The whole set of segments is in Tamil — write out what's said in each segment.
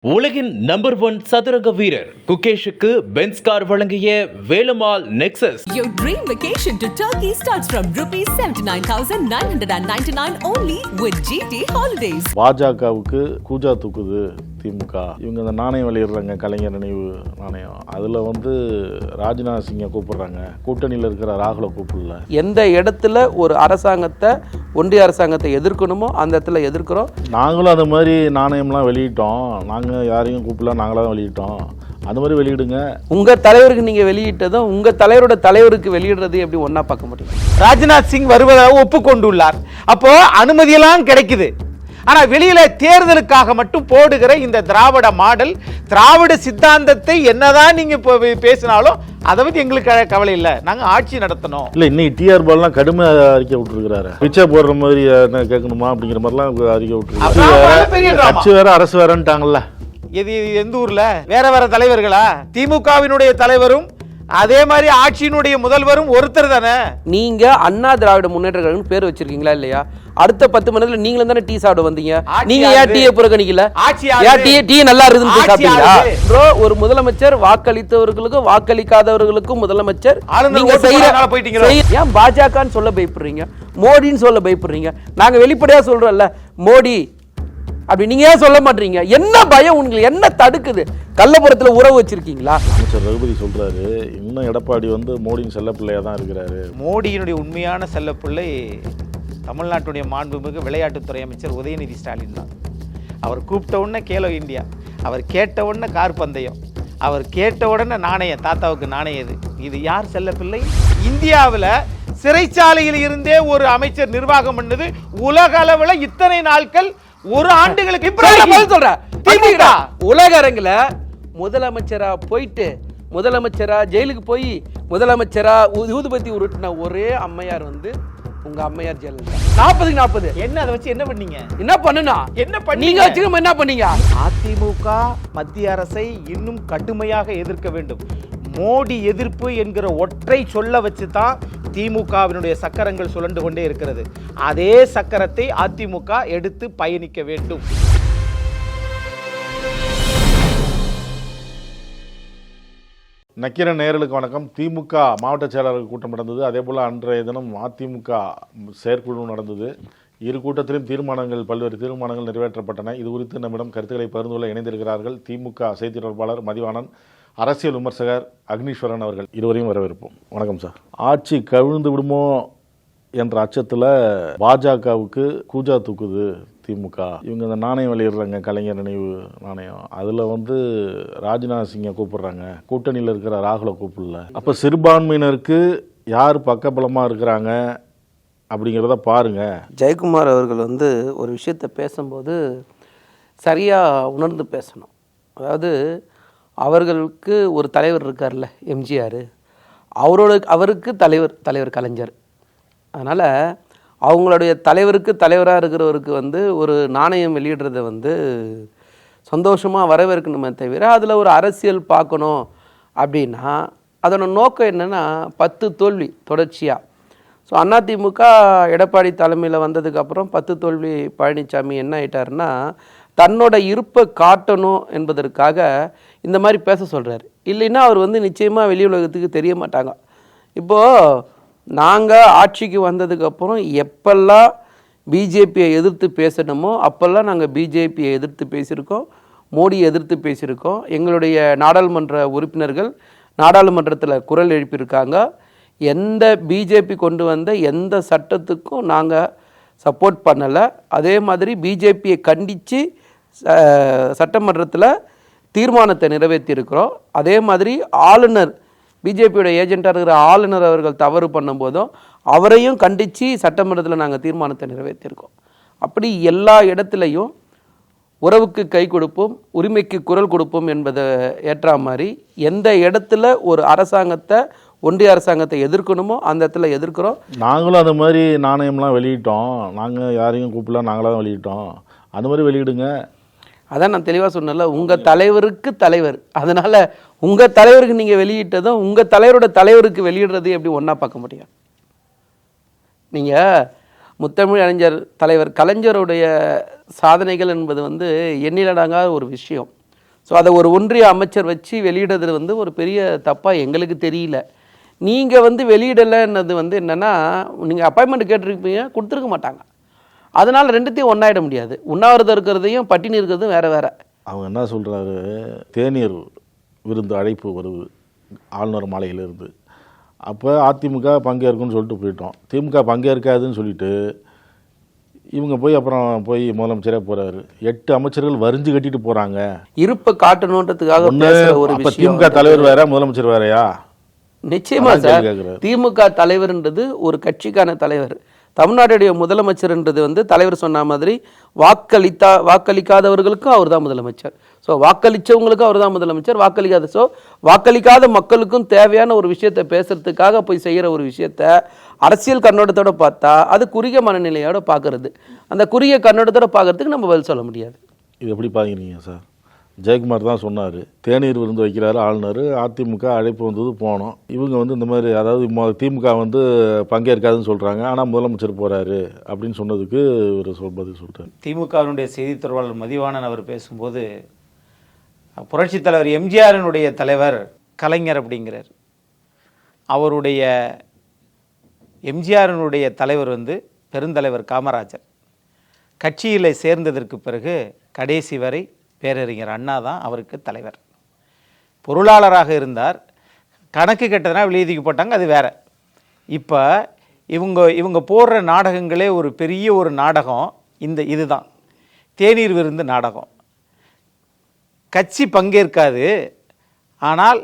உலகின் நம்பர் 1 சதுரங்க வீரர் குகேஷுக்கு பென்ஸ் கார் வழங்கிய Velumal nexus. Your dream vacation to Turkey starts from rupees 79,999 only with GT Holidays. பாஜகவுக்கு கூஜா தூக்குது திமுக. இவங்க இந்த நாணயம் வெளியிடுறாங்க, கலைஞர் நினைவு நாணயம். அதில் ராஜ்நாத் சிங்கை கூப்பிடுறாங்க, கூட்டணியில் இருக்கிற ராகுலை கூப்பிடல. எந்த இடத்துல ஒரு அரசாங்கத்தை, ஒன்றிய அரசாங்கத்தை எதிர்க்கணுமோ அந்த இடத்துல எதிர்க்கிறோம். நாங்களும் அந்த மாதிரி நாணயம்லாம் வெளியிட்டோம். நாங்கள் யாரையும் கூப்பிடல, நாங்களாக தான் வெளியிட்டோம். அந்த மாதிரி வெளியிடுங்க. உங்கள் தலைவருக்கு நீங்கள் வெளியிட்டதும் உங்கள் தலைவரோட தலைவருக்கு வெளியிடுறது எப்படி ஒன்றா பார்க்க முடியும்? ராஜ்நாத் சிங் வருவதாக ஒப்புக்கொண்டுள்ளார். அப்போ அனுமதியெல்லாம் கிடைக்குது. ஆனா வெளியில தேர்தலுக்காக மட்டும் போடுகிற இந்த திராவிட மாடல், திராவிட சித்தாந்தத்தை என்னதான் நீங்க பேசினாலும் அதை பத்தி எங்களுக்கு கவலை இல்லை. நாங்க ஆட்சி நடத்தணும். இல்ல இன்னைக்கு டிஆர் பால்லாம் கடுமையாக அறிக்கை விட்டுருக்கிறாரு. பிச்சை போடுற மாதிரி என்ன கேட்கணுமா அப்படிங்கிற மாதிரிலாம் அறிக்கை விட்டுருக்காரு. கட்சி வேற அரசு வேறன்ட்டாங்கல்ல. இது எந்த ஊர்ல வேற தலைவர்களா? திமுகவினுடைய தலைவரும் அதே மாதிரி ஆட்சியினுடைய முதல்வரும் ஒருத்தர் தானே. நீங்க அண்ணா திராவிட முன்னேற்ற கழகம் பேர் வச்சிருக்கீங்களா இல்லையா? அடுத்த 10 மணி நேரத்துல நீங்களும் தானே டீ சாப்பிட வந்தீங்க. நீங்க ஏன் டீயை புறக்கணிக்கல? டீ நல்லா இருக்குன்னு சாப்பிட்டீங்களா? ஒரு முதலமைச்சர் வாக்களித்தவர்களுக்கும் வாக்களிக்காதவர்களுக்கும் முதலமைச்சர். ஏன் பாஜகன்னு சொல்ல பயப்படுறீங்க? மோடின்னு சொல்ல பயப்படுறீங்க? நாங்க வெளிப்படையா சொல்றோம்ல மோடி அப்படி நீங்க ஏன் சொல்ல மாட்டீங்க? என்ன பயம் உங்களுக்கு? என்ன தடுக்குது? கள்ளப்புறத்துல உறவு வச்சிருக்கீங்களா? அமைச்சர் ரகுபதி சொல்றாரு, இன்னும் எடப்பாடி மோடியின் செல்லப்பிள்ளையா தான் இருக்கிறாரு. மோடியினுடைய உண்மையான செல்லப்பிள்ளை தமிழ்நாட்டுடைய மாண்புமிகு விளையாட்டுத்துறை அமைச்சர் உதயநிதி ஸ்டாலின் தான். அவர் கூப்பிட்ட உடனே கேலோ இந்தியா, அவர் கேட்ட உடனே கார் பந்தயம், அவர் கேட்ட உடனே நாணயம், தாத்தாவுக்கு நாணயம். இது யார் செல்லப்பிள்ளை? இந்தியாவில் சிறைச்சாலையில் இருந்தே ஒரு அமைச்சர் நிர்வாகம் பண்ணது உலக அளவில் இத்தனை நாட்கள், ஒரு ஆண்டுகளுக்கு உலக அரங்குல முதலமைச்சரா போயிட்டு, முதலமைச்சரா ஜெயிலுக்கு போய், முதலமைச்சரா ஊதுபத்தி உருட்டின ஒரே அம்மையார் உங்க அம்மையார் ஜெயலலிதா. 40 என்ன அதை வச்சு என்ன பண்ணீங்க? என்ன பண்ணுனா என்ன பண்ணீங்க? வச்சுக்க என்ன பண்ணீங்க? அதிமுக மத்திய அரசை இன்னும் கடுமையாக எதிர்க்க வேண்டும். மோடி எதிர்ப்பு என்கிற ஒற்றை சொல்ல வச்சு தான் திமுகவினுடைய சக்கரங்கள் சுழண்டு கொண்டே இருக்கிறது. அதே சக்கரத்தை அதிமுக எடுத்து பயணிக்க வேண்டும். நக்கீரன் நேயர்களுக்கு வணக்கம். திமுக மாவட்ட செயலாளர்கள் கூட்டம் நடந்தது. அதே போல் அன்றைய தினம் அதிமுக செயற்குழு நடந்தது. இரு கூட்டத்திலும் பல்வேறு தீர்மானங்கள் நிறைவேற்றப்பட்டன. இது குறித்து நம்மிடம் கருத்துக்களை பகிர்ந்து கொள்ள இணைந்திருக்கிறார்கள் திமுக செய்தி தொடர்பாளர் மதிவாணன், அரசியல் விமர்சகர் அக்னீஸ்வரன் அவர்கள். இருவரையும் வரவேற்போம். வணக்கம் சார். ஆட்சி கவிழ்ந்து விடுமோ என்ற அச்சத்தில் பாஜகவுக்கு கூஜா தூக்குது திமுக. இவங்க இந்த நாணயம் வெளியிடுறாங்க, கலைஞர் நினைவு நாணயம். அதில் ராஜ்நாத் சிங்கை கூப்பிடுறாங்க, கூட்டணியில் இருக்கிற ராகுலை கூப்பிடல. அப்போ சிறுபான்மையினருக்கு யார் பக்கபலமாக இருக்கிறாங்க அப்படிங்கிறத பாருங்க. ஜெயக்குமார் அவர்கள் ஒரு விஷயத்தை பேசும்போது சரியாக உணர்ந்து பேசணும். அதாவது அவர்களுக்கு ஒரு தலைவர் இருக்கார்ல, எம்ஜிஆர், அவருக்கு தலைவர் கலைஞர். அதனால் அவங்களுடைய தலைவருக்கு தலைவராக இருக்கிறவருக்கு ஒரு நாணயம் வெளியிடுறதை சந்தோஷமாக வரவேற்கணுமே தவிர அதில் ஒரு அரசியல் பார்க்கணும் அப்படின்னா அதோட நோக்கம் என்னென்னா 10 தோல்வி தொடர்ச்சியாக. ஸோ அதிமுக எடப்பாடி தலைமையில் வந்ததுக்கப்புறம் 10 தோல்வி பழனிசாமி என்ன ஆயிட்டாருன்னா தன்னோட இருப்பை காட்டணும் என்பதற்காக இந்த மாதிரி பேச சொல்கிறார். இல்லைன்னா அவர் நிச்சயமாக வெளி உலகத்துக்கு தெரிய மாட்டாங்க. இப்போது நாங்கள் ஆட்சிக்கு வந்ததுக்கப்புறம் எப்பெல்லாம் பிஜேபியை எதிர்த்து பேசணுமோ அப்போல்லாம் நாங்கள் பிஜேபியை எதிர்த்து பேசியிருக்கோம், மோடியை எதிர்த்து பேசியிருக்கோம். எங்களுடைய நாடாளுமன்ற உறுப்பினர்கள் நாடாளுமன்றத்தில் குரல் எழுப்பியிருக்காங்க. எந்த பிஜேபி கொண்டு வந்த எந்த சட்டத்துக்கும் நாங்கள் சப்போர்ட் பண்ணலை. அதே மாதிரி பிஜேபியை கண்டித்து சட்டமன்றத்தில் தீர்மானத்தை நிறைவேற்றியிருக்கிறோம். அதே மாதிரி ஆளுநர், பிஜேபியோட ஏஜென்ட்டாக இருக்கிற ஆளுநர் அவர்கள் தவறு பண்ணும்போதும் அவரையும் கண்டித்து சட்டமன்றத்தில் நாங்கள் தீர்மானத்தை நிறைவேற்றியிருக்கோம். அப்படி எல்லா இடத்துலையும் உறவுக்கு கை கொடுப்போம், உரிமைக்கு குரல் கொடுப்போம் என்பதை ஏற்ற மாதிரி எந்த இடத்துல ஒரு அரசாங்கத்தை, ஒன்றிய அரசாங்கத்தை எதிர்க்கணுமோ அந்த இடத்துல எதிர்க்கிறோம். நாங்களும் அந்த மாதிரி நாணயம்லாம் வெளியிட்டோம். நாங்கள் யாரையும் கூப்பிடல, நாங்களாக தான் வெளியிட்டோம். அந்த மாதிரி வெளியிடுங்க. அதான் நான் தெளிவாக சொன்னல, உங்கள் தலைவருக்கு தலைவர். அதனால் உங்கள் தலைவருக்கு நீங்கள் வெளியிட்டதும் உங்கள் தலைவரோட தலைவருக்கு வெளியிடுறது எப்படி ஒன்றா பார்க்க முடியும்? நீங்கள் முத்தமிழ் அறிஞர் தலைவர் கலைஞருடைய சாதனைகள் என்பது எண்ணிலடங்காத ஒரு விஷயம். ஸோ அதை ஒரு ஒன்றிய அமைச்சர் வச்சு வெளியிடுறது வந்து ஒரு பெரிய தப்பாக எங்களுக்கு தெரியல. நீங்கள் வந்து வெளியிடலைன்னது வந்து என்னென்னா, நீங்கள் அப்பாயின்மெண்ட் கேட்டிருப்பீங்க, கொடுத்துருக்க மாட்டாங்க. அதனால் ரெண்டுத்தையும் ஒன்றாயிட முடியாது. உண்ணாவிரதம் இருக்கிறதையும் பட்டினி இருக்கிறதும் வேறு வேறு. அவங்க என்ன சொல்கிறாரு, தேநீர் விருந்து அழைப்பு வருது ஆளுநர் மாளிகையிலிருந்து. அப்போ அதிமுக பங்கேற்குன்னு சொல்லிட்டு போயிட்டோம். திமுக பங்கேற்காதுன்னு சொல்லிட்டு இவங்க போய் அப்புறம் போய் முதலமைச்சரே போகிறாரு. 8 அமைச்சர்கள் வரிஞ்சு கட்டிட்டு போகிறாங்க. இருப்பை காட்டணுன்றதுக்காக ஒரு அப்போ விஷயம். திமுக தலைவர் வேற, முதலமைச்சர் வேறையா? நிச்சயமா சார். திமுக தலைவர்ன்றது ஒரு கட்சிக்கான தலைவர். தமிழ்நாடுடைய முதலமைச்சர்ன்றது வந்து தலைவர் சொன்ன மாதிரி வாக்களிக்காதவர்களுக்கும் அவர் தான் முதலமைச்சர். ஸோ வாக்களித்தவங்களுக்கும் அவர் தான் முதலமைச்சர், வாக்களிக்காத மக்களுக்கும் தேவையான ஒரு விஷயத்தை பேசுறதுக்காக போய் செய்கிற ஒரு விஷயத்த அரசியல் கண்ணோட்டத்தோடு பார்த்தா அது குறுகிய மனநிலையோடு பார்க்கறது. அந்த குறுகிய கண்ணோட்டத்தோடு பார்க்கறதுக்கு நம்ம பதில் சொல்ல முடியாது. இது எப்படி பார்க்குறீங்க சார்? ஜெயக்குமார் தான் சொன்னார், தேநீர் விருந்து வைக்கிறாரு ஆளுநர், அதிமுக அழைப்பு வந்தது போனோம். இவங்க வந்து இந்த மாதிரி, அதாவது திமுக வந்து பங்கேற்காதுன்னு சொல்கிறாங்க, ஆனால் முதலமைச்சர் போகிறாரு அப்படின்னு சொன்னதுக்கு ஒரு பதில் சொல்கிறார். திமுகவினுடைய செய்தி தொடர்பாளர் மதிவாணன் அவர் பேசும்போது புரட்சித் தலைவர் எம்ஜிஆரினுடைய தலைவர் கலைஞர் அப்படிங்கிறார். அவருடைய எம்ஜிஆரினுடைய தலைவர் வந்து பெருந்தலைவர் காமராஜர். கட்சியில் சேர்ந்ததற்கு பிறகு கடைசி வரை பேரறிஞர் அண்ணா தான் அவருக்கு தலைவர். பொருளாளராக இருந்தார். கணக்கு கெட்டதுனா வெளியேதிக்கு போட்டாங்க, அது வேற. இப்போ இவங்க போடுற நாடகங்களே ஒரு பெரிய ஒரு நாடகம். இதுதான் தேநீர் விருந்து நாடகம். கட்சி பங்கேற்காது, ஆனால்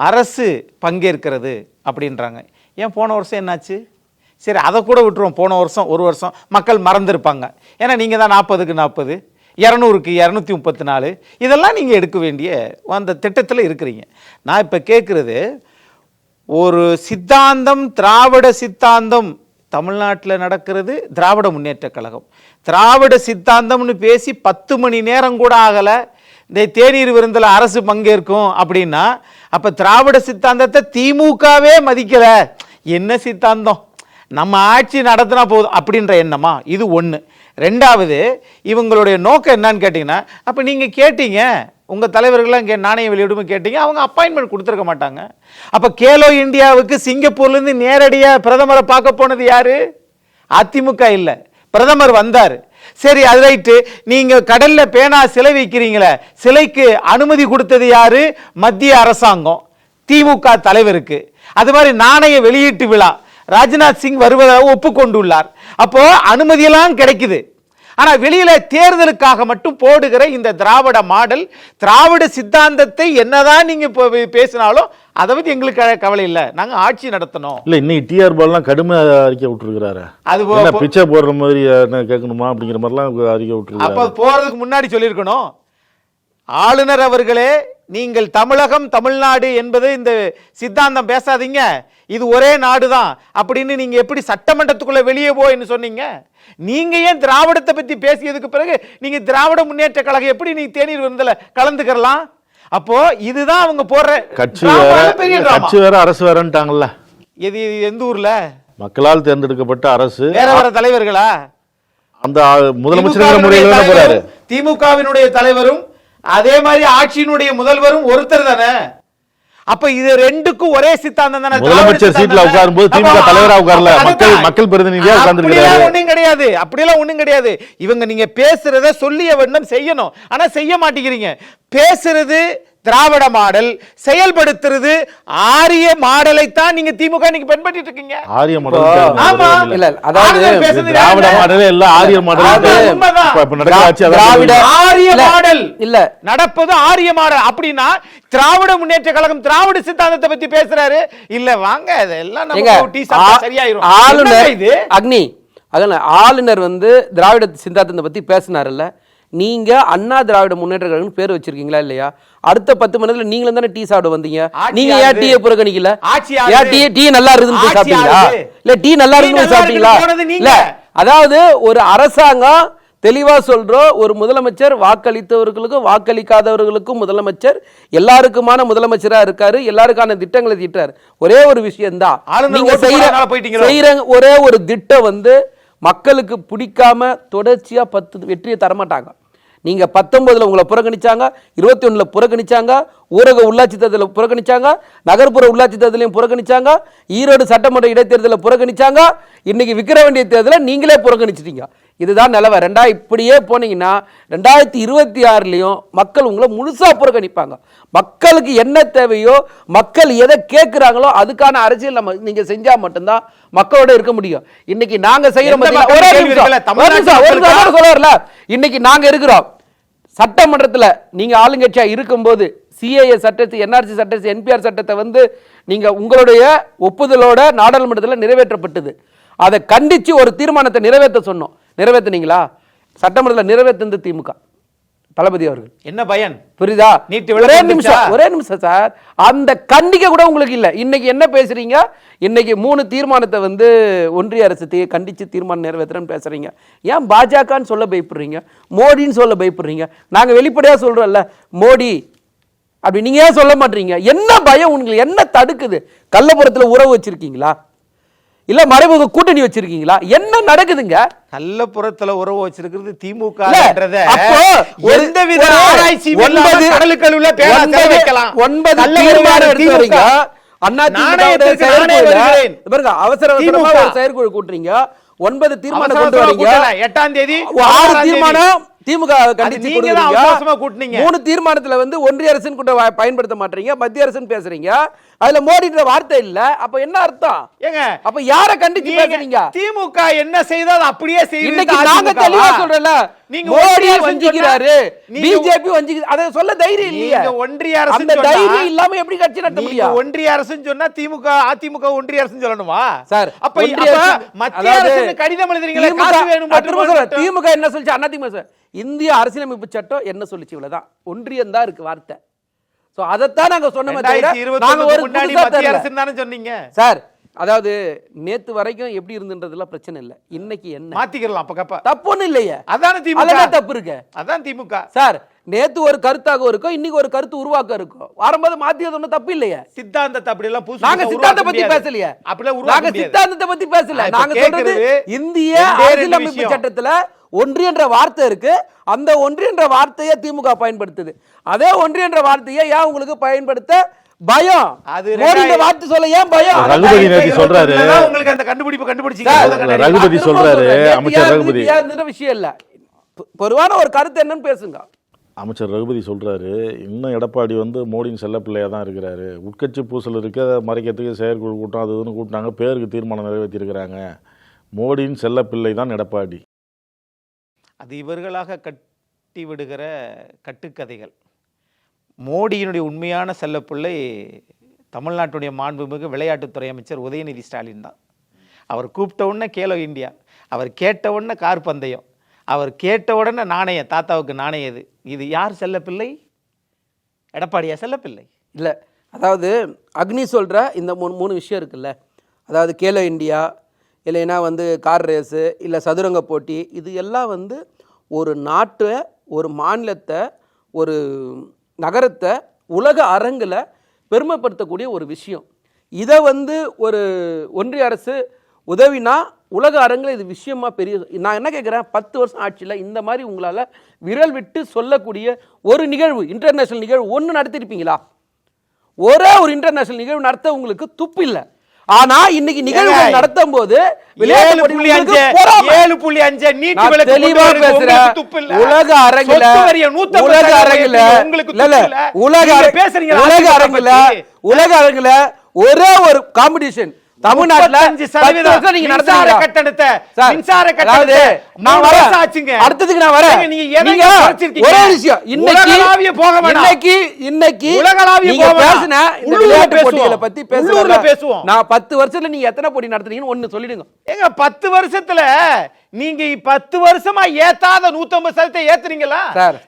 அரசு பங்கேற்கிறது அப்படின்றாங்க. ஏன் போன வருஷம் என்னாச்சு? சரி, அதை கூட விட்டுருவோம். போன வருஷம் ஒரு வருஷம் மக்கள் மறந்துருப்பாங்க. ஏன்னா நீங்கள் தான் 40க்கு 40, 200க்கு 234 இதெல்லாம் நீங்கள் எடுக்க வேண்டிய அந்த திட்டத்தில் இருக்கிறீங்க. நான் இப்போ கேட்குறது, ஒரு சித்தாந்தம், திராவிட சித்தாந்தம் தமிழ்நாட்டில் நடக்கிறது. திராவிட முன்னேற்ற கழகம் திராவிட சித்தாந்தம்னு பேசி 10 மணி நேரம் கூட ஆகலை. இந்த தேநீர் விருந்தில் அரசு பங்கேற்கும் அப்படின்னா அப்போ திராவிட சித்தாந்தத்தை திமுகவே மதிக்கலை. என்ன சித்தாந்தம்? நம்ம ஆட்சி நடத்தினா போதும் அப்படின்ற எண்ணமா? இது ஒன்று. ரெண்டாவது, இவங்களுடைய நோக்கம் என்னன்னு கேட்டிங்கன்னா, அப்போ நீங்கள் கேட்டீங்க, உங்கள் தலைவர்கள்லாம் இங்கே நாணயம் வெளியிடுமே கேட்டீங்க, அவங்க அப்பாயின்மெண்ட் கொடுத்துருக்க மாட்டாங்க. அப்போ கேலோ இந்தியாவுக்கு சிங்கப்பூர்லேருந்து நேரடியாக பிரதமரை பார்க்க போனது யார்? அதிமுக இல்லை, பிரதமர் வந்தார். சரி, அது ரைட்டு. நீங்கள் கடலில் பேனா சிலை வைக்கிறீங்களே, சிலைக்கு அனுமதி கொடுத்தது யார்? மத்திய அரசாங்கம், திமுக தலைவருக்கு. அது மாதிரி நாணய வெளியீட்டு விழா ராஜ்நாத் சிங் வருவதாக ஒப்புக்கொண்டுள்ளார். அப்போ அனுமதியெல்லாம் கிடைக்குது. ஆனால் வெளியில தேர்தலுக்காக மட்டும் போடுகிற இந்த திராவிட மாடல், திராவிட சித்தாந்தத்தை என்னதான் நீங்க பேசினாலும் அதை பத்தி எங்களுக்கு கவலை இல்லை, நாங்க ஆட்சி நடத்தணும். இல்ல, இன்னைக்கு டிஆர் பால்லாம் கடுமை அறிக்கை விட்டுருக்கிறாரு. அது பிச்சை போடுற மாதிரி கேட்கணுமா அப்படிங்கிற மாதிரிலாம் அறிக்கை விட்டுருக்காரு. அப்ப போறதுக்கு முன்னாடி சொல்லியிருக்கணும், ஆளுநர் அவர்களே, நீங்கள் தமிழகம் தமிழ்நாடு என்பது இந்த சித்தாந்தம் பேசாதீங்க, இது ஒரே நாடு தான் அப்படின்னு நீங்க எப்படி சட்டமன்றத்துக்குள்ள வெளியே போயின்னு சொன்னீங்க? நீங்க ஏன் திராவிடத்தை பத்தி பேசியதுக்கு பிறகு நீங்க திராவிட முன்னேற்ற கழகம் எப்படி நீ தேநீர் விருந்துல கலந்துக்கலாம்? அப்போ இதுதான் அவங்க போற கட்சி வேற அரசு வேறன்ட்டாங்கல்ல. இது எந்த ஊர்ல? மக்களால் தேர்ந்தெடுக்கப்பட்ட அரசு, வேற வேற தலைவர்களா? அந்த முதலமைச்சர் முறையில போறாரு. திமுகவினுடைய தலைவரும் அதே மாதிரி ஆட்சியினுடைய முதல்வரும் ஒருத்தர் தானே. அப்ப இது ரெண்டுக்கும் ஒரே சித்தாந்தம் தானே. முதலமைச்சர் சீட்ல உட்காரும்போது திமுக தலைவரா உட்காரல, மக்கள் பிரதிநிதியா உட்கார்ந்திருக்காரு. ஒண்ணும் கிடையாது, அப்படியெல்லாம் ஒண்ணும் கிடையாது. இவங்க நீங்க பேசுறத சொல்லிய வண்ணம் செய்யணும், ஆனா செய்ய மாட்டேங்கிறீங்க. பேசுறது திராவிட மாடல், செயல்படுத்துறது ஆரிய மாடலை தான் நீங்க திமுக நீங்க பின்பற்றிட்டு இருக்கீங்க. ஆரிய மாடல் ஆமா, இல்ல, அதாவது திராவிட மாடல் இல்ல, ஆரிய மாடல். இப்ப நடக்கிற ஆட்சி திராவிட ஆரிய மாடல் இல்ல, நடப்பது ஆரிய மாடல். அப்படின்னா திராவிட முன்னேற்ற கழகம் திராவிட சித்தாந்தத்தை பத்தி பேசுறாரு. இல்ல வாங்க, இதெல்லாம் நம்ம டீ சாப்பிட்டா சரியாயிரும். ஆளுநர் அக்னி ஆளுநர் வந்து திராவிட சித்தாந்தத்தை பத்தி பேசினார்ல, நீங்க அண்ணா திராவிட முன்னேற்ற கழகம் பேர் வச்சிருக்கீங்களா இல்லையா? அடுத்த 10 மணி நேரத்துல நீங்களும் தானே டீ சாப்பிட வந்தீங்க. நீங்க ஏன் டீயை புறக்கணிக்கல? டீ நல்லா இருக்குன்னு சாப்பிட்டீங்களா? இல்ல டீ நல்லா இருக்குன்னு சாப்பிட்டீங்களா? இல்ல, அதாவது ஒரு அரசாங்கம் தெளிவா சொல்றோம், ஒரு முதலமைச்சர் வாக்களித்தவர்களுக்கும் வாக்களிக்காதவர்களுக்கும் முதலமைச்சர், எல்லாருக்குமான முதலமைச்சரா இருக்காரு, எல்லாருக்கான திட்டங்களை தீட்டாரு. ஒரே ஒரு விஷயம் தான், நீங்க செய்யற ஒரே ஒரு திட்டம் வந்து மக்களுக்கு பிடிக்காம தொடர்ச்சியா 10 வெற்றியை தரமாட்டாங்க. நீங்க 19ல் உங்களை புறக்கணிச்சாங்க, 21ல் புறக்கணிச்சாங்க, ஊரக உள்ளாட்சி தேர்தலில் புறக்கணிச்சாங்க, நகர்ப்புற உள்ளாட்சி தேர்தலையும் புறக்கணிச்சாங்க, ஈரோடு சட்டமன்ற இடைத்தேர்தலில் புறக்கணிச்சாங்க, இன்னைக்கு விக்கிரவாண்டி தேர்தலை நீங்களே புறக்கணிச்சிட்டீங்க. இதுதான் நிலவ. இப்படியே போனீங்கன்னா 2026லையும் மக்கள் உங்களை முழுசா புறக்கணிப்பாங்க. மக்களுக்கு என்ன தேவையோ, மக்கள் எதை கேட்கிறாங்களோ அதுக்கான அரசியல் நீங்க செஞ்சா மட்டும்தான் மக்களோட இருக்க முடியும். இன்னைக்கு நாங்க செய்யற சொல்ல இன்னைக்கு நாங்க இருக்கிறோம் சட்டமன்றத்தில். நீங்க ஆளுங்கட்சியா இருக்கும்போது சிஏஏ சட்டத்தை, என்ஆர்சி சட்டத்தை, என்பிஆர் சட்டத்தை நீங்க உங்களுடைய ஒப்புதலோட நாடாளுமன்றத்தில் நிறைவேற்றப்பட்டது. அதை கண்டிச்சு ஒரு தீர்மானத்தை நிறைவேற்ற சொன்னோம். நிறைவேற்றினீங்களா? சட்டமன்றத்தில் நிறைவேற்றது திமுக தளபதி அவர்கள். என்ன பயன் புரியுதா? ஒரே நிமிஷம் சார், அந்த கண்டிக்க கூட உங்களுக்கு இல்ல. இன்னைக்கு என்ன பேசுறீங்க? இன்னைக்கு 3 தீர்மானத்தை ஒன்றிய அரசு கண்டிச்சு தீர்மானம் நிறைவேற்றுறேன்னு பேசுறீங்க. ஏன் பாஜகன்னு சொல்ல பயப்படுறீங்க? மோடின்னு சொல்ல பயப்படுறீங்க? நாங்க வெளிப்படையா சொல்றோம்ல மோடி அப்படி, நீங்க ஏன் சொல்ல மாட்டீங்க? என்ன பயம் உங்களுக்கு? என்ன தடுக்குது? கள்ளப்புறத்துல உறவு வச்சிருக்கீங்களா? இல்ல மறைமுக கூட்டணி வச்சிருக்கீங்களா? என்ன நடக்குதுங்க? கள்ளப்புறத்துல உறவு வச்சிருக்கிறது திமுக. அவசர செயற்குழு கூட்டுறீங்க, 9 தீர்மானம் கொண்டு வரீங்க, 8ஆம் தேதி 6 தீர்மானம் திமுக கண்டிச்சு கொடுக்குறீங்க. 3 தீர்மானத்துல ஒன்றிய அரசின் கூட பயன்படுத்த மாட்டீங்க, மத்திய அரசுன்னு பேசுறீங்க. அதுல மோடின்ற வார்த்தை இல்ல. அப்ப என்ன அர்த்தம்? ஏங்க அப்ப யார கண்டிச்சு பேசுறீங்க? திமுக என்ன செய்தோ அப்படியே செய்யுது. இன்னைக்கு நாங்க தெளிவா சொல்றோம்ல, நீங்க மோடி வஞ்சிக்கிறாரு, பிஜேபி வஞ்சிக்குது, அத சொல்ல தைரியம் இல்லையா? ஒன்றிய அரசு அந்த தைரியம் இல்லாம எப்படி கட்சி நடத்த முடியும்? ஒன்றிய அரசுன்னு சொன்னா திமுக அதிமுக ஒன்றிய அரசுன்னு சொல்லணுமா சார்? அப்ப மத்திய அரசுக்கு கடிதம் எழுதுறீங்களா? காசு வேணும். திமுக என்ன சொல்லுச்சு? அதிமுக இந்திய அரசியலமைப்பு சட்டம் என்ன சொல்லுச்சு? இவ்வளவுதான். ஒன்றியம் தான் இருக்கு வார்த்தை. சோ அதத்தான் நாங்க சொன்னோமே தவிர நாங்க ஒரு மத்திய அரசுன்னு தானே சொன்னீங்க சார். அதாவது நேத்து வரைக்கும் எப்படி இருந்துன்றதுல பிரச்சனை இல்ல. இன்னைக்கு என்ன மாத்திக்கலாம்? அப்ப தப்பு ஒண்ணு இல்லையே. அதான திமுக தப்பு இருக்கு. அதான் திமுக சார். நேத்து ஒரு கருத்தாக இருக்கும், இன்னைக்கு ஒரு கருத்து உருவாக்க இருக்கும். வரும்போது மாத்தியது ஒண்ணு தப்பு இல்லையே. சித்தாந்தத்தை அப்படி எல்லாம் நாங்க சித்தாந்தத்தை பத்தி பேசலையே. நாங்க சித்தாந்தத்தை பத்தி பேசல. நாங்க சொல்றது இந்திய அரசியலமைப்பு சட்டத்துல ஒன்றியன்ற வார்த்தை இருக்கு. அந்த ஒன்றியன்ற வார்த்தையை திமுக பயன்படுத்துது. அதே ஒன்றியன்ற வார்த்தையை ஏன் உங்களுக்கு பயன்படுத்த பயம்? அது வார்த்தை சொல்ல ஏன் பயம்? ரகுபதி நேத்து சொல்றாரு, உங்களுக்கு அந்த கண்டுபிடிப்பு கண்டுபிடிச்சீங்க. ரகுபதி சொல்றாரு, அமைச்சர் ரகுபதி விஷயம் இல்ல, பொதுவான ஒரு கருத்து என்னன்னு பேசுங்க. அமைச்சர் ரகுபதி சொல்றாரு, இன்னும் எடப்பாடி மோடியின் செல்லப்பிள்ளையா தான் இருக்கிறாரு. உட்கட்சி பூசல் இருக்க மறைக்கிறதுக்கு செயற்குழு கூட்டம் அது இதுன்னு கூட்டினாங்க, பேருக்கு தீர்மானம் நிறைவேற்றி இருக்கிறாங்க. மோடியின் செல்லப்பிள்ளை தான் எடப்பாடி. அது இவர்களாக கட்டி விடுகிற கட்டுக்கதைகள். மோடியினுடைய உண்மையான செல்லப்பிள்ளை தமிழ்நாட்டுடைய மாண்புமிகு விளையாட்டுத்துறை அமைச்சர் உதயநிதி ஸ்டாலின் தான். அவர் கூப்பிட்ட உடனே கேலோ இந்தியா, அவர் கேட்ட உடனே கார் பந்தயம், அவர் கேட்ட உடனே நாணயம், தாத்தாவுக்கு நாணயம். இது யார் செல்லப்பிள்ளை? எடப்பாடியா செல்லப்பிள்ளை? இல்லை, அதாவது அக்னி சொல்கிற இந்த மூணு விஷயம் இருக்குல்ல, அதாவது கேலோ இந்தியா, இல்லைன்னா கார் ரேஸு, இல்லை சதுரங்க போட்டி, இது எல்லாம் ஒரு நாட்டை, ஒரு மாநிலத்தை, ஒரு நகரத்தை உலக அரங்கில் பெருமைப்படுத்தக்கூடிய ஒரு விஷயம். இதை ஒரு ஒன்றிய அரசு உதவினா உலக அரங்கில் இது விஷயமா பெரிய. நான் என்ன கேட்குறேன், 10 வருஷம் ஆட்சியில் இந்த மாதிரி உங்களால் விரல் விட்டு சொல்லக்கூடிய ஒரு நிகழ்வு, இன்டர்நேஷ்னல் நிகழ்வு ஒன்று நடத்திருப்பீங்களா? ஒரே ஒரு இன்டர்நேஷ்னல் நிகழ்வு நடத்த உங்களுக்கு துப்பு இல்லை. ஆனா இன்னைக்கு நிகழ்வுகள் நடத்தும் போது உலக அரங்குல ஒரே ஒரு காம்படிஷன் தமிழ்நாட்டுல அடுத்ததுக்கு நான் வரேன். ஒரே விஷயம், இன்னைக்கு விளையாட்டு போட்டிகளை பத்தி பேசுவோம். நான் 10 வருஷத்துல நீங்க எத்தனை போட்டி நடத்துறீங்கன்னு ஒண்ணு சொல்லிடுங்க. ஏங்க 10 வருஷத்துல நீங்க 10 வருஷமா ஏத்தாத 150% ஏத்துறீங்களா?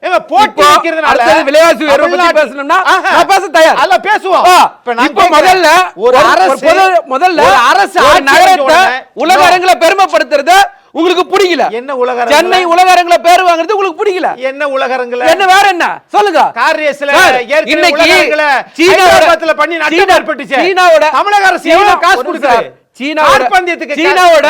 ஏங்க போட்டி வைக்கிறதுனால விலைவாசி உயர்வு பத்தி பேசணும்னா நான் பேச தயார். அல்ல பேசுவோம். இப்போ முதல்ல ஒரு அரசு நகரத்தை உலக அரங்குல பெருமைப்படுத்துறது உங்களுக்கு பிடிக்கல. என்ன உலக அரங்கு? சென்னை உலக அரங்குல பேர் வாங்குறது உங்களுக்கு பிடிக்கல. என்ன உலக அரங்குல? என்ன வேற என்ன சொல்லுங்க? கார் ரேஸ்ல ஏற்கனவே உலக அரங்குல சீனாவுல பண்ணி நட்டம் ஏற்பட்டுச்சு. சீனாவோட தமிழக அரசு எவ்வளவு காசு கொடுக்குது? சீனாவோட பந்தயத்துக்கு சீனாவோட